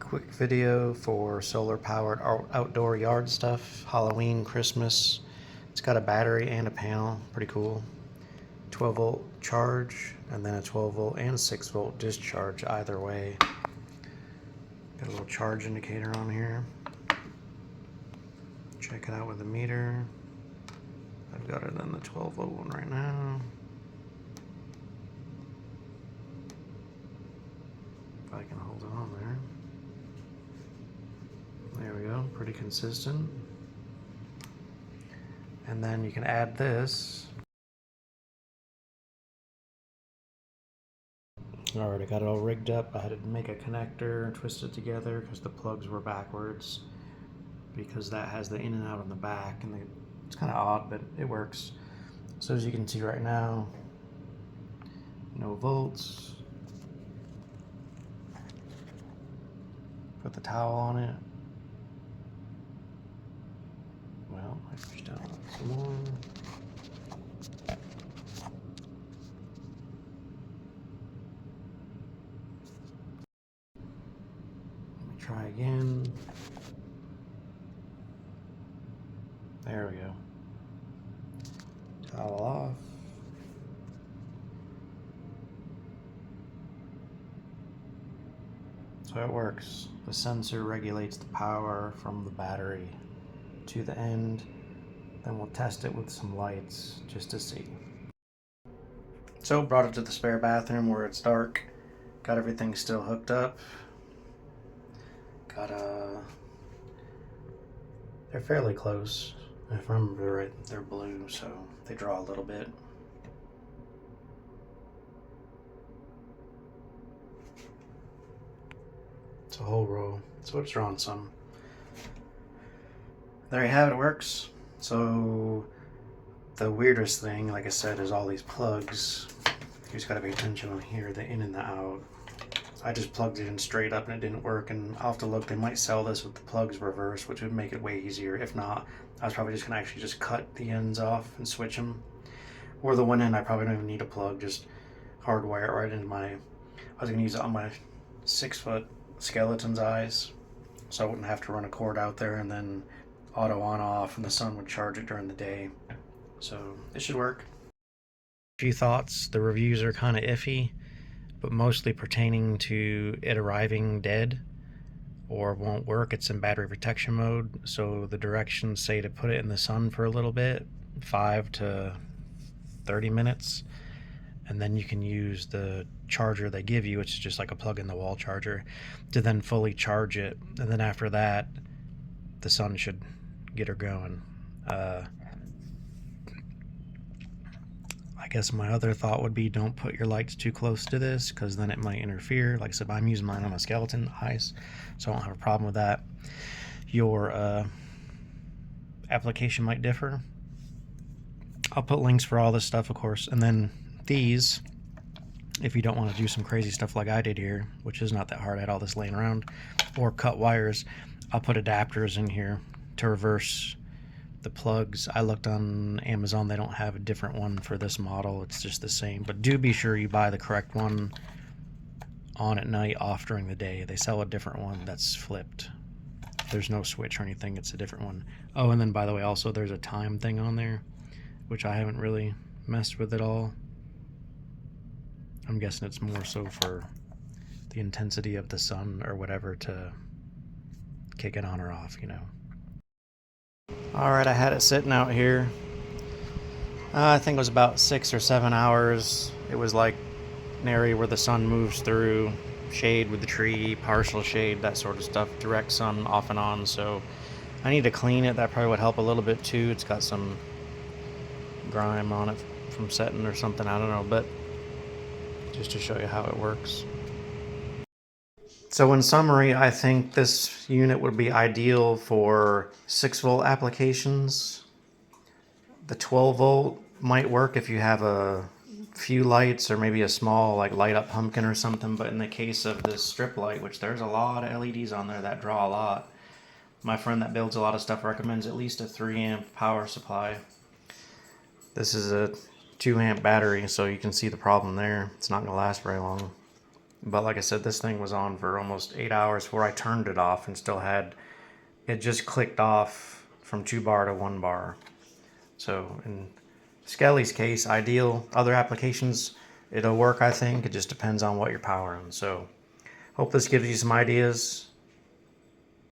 Quick video for solar powered outdoor yard stuff, Halloween, Christmas. It's got a battery and a panel, pretty cool. 12 volt charge and then a 12 volt and 6 volt discharge either way. Got a little charge indicator on here. Check it out with the meter. I've got it on the 12 volt one right now. If I can hold it on there. There we go, pretty consistent. And then you can add this. Alright, I got it all rigged up. I had to make a connector and twist it together because the plugs were backwards, because that has the in and out on the back, and it's kind of odd, but it works. So as you can see right now, no volts. Put the towel on it. Well, I pushed down some more. Let me try again. There we go. Towel off. So it works. The sensor regulates the power from the battery to the end. Then we'll test it with some lights just to see. So brought it to the spare bathroom where it's dark. Got everything still hooked up. They're fairly close. If I remember right, they're blue, so they draw a little bit. It's a whole row, so it's drawing some. There you have it, it works. So the weirdest thing, like I said, is all these plugs. You just gotta pay attention on here, the in and the out. I just plugged it in straight up and it didn't work, and I'll have to look. They might sell this with the plugs reversed, which would make it way easier. If not, I was probably just gonna actually just cut the ends off and switch them. Or the one end I probably don't even need a plug, just hardwire it right into my, I was gonna use it on my 6-foot skeleton's eyes, so I wouldn't have to run a cord out there and then auto on off, and the sun would charge it during the day. So it should work. A few thoughts. The reviews are kind of iffy, but mostly pertaining to it arriving dead or won't work. It's in battery protection mode, so the directions say to put it in the sun for a little bit, 5 to 30 minutes, and then you can use the charger they give you, which is just like a plug in the wall charger, to then fully charge it, and then after that the sun should get her going. I guess my other thought would be, don't put your lights too close to this, because then it might interfere. Like I said, I'm using mine on a skeleton eyes, so I don't have a problem with that. Your application might differ. I'll put links for all this stuff, of course, and then these, if you don't want to do some crazy stuff like I did here, which is not that hard, I had all this laying around, or cut wires, I'll put adapters in here to reverse the plugs. I looked on Amazon, they don't have a different one for this model, it's just the same, but do be sure you buy the correct one. On at night, off during the day. They sell a different one that's flipped. There's no switch or anything, it's a different one. Oh, and then by the way, also there's a time thing on there, which I haven't really messed with at all. I'm guessing it's more so for the intensity of the sun or whatever to kick it on or off, you know. Alright, I had it sitting out here. I think it was about 6 or 7 hours. It was like an area where the sun moves through, shade with the tree, partial shade, that sort of stuff, direct sun off and on. So I need to clean it. That probably would help a little bit too. It's got some grime on it from setting or something, I don't know, but just to show you how it works. So in summary, I think this unit would be ideal for 6-volt applications. The 12-volt might work if you have a few lights or maybe a small like light up pumpkin or something, but in the case of this strip light, which there's a lot of LEDs on there that draw a lot, my friend that builds a lot of stuff recommends at least a 3-amp power supply. This is a 2-amp battery, so you can see the problem there. It's not going to last very long. But like I said, this thing was on for almost 8 hours before I turned it off and still had it just clicked off from 2 bar to 1 bar. So in Skelly's case, ideal. Other applications, it'll work, I think. It just depends on what you're powering. So hope this gives you some ideas.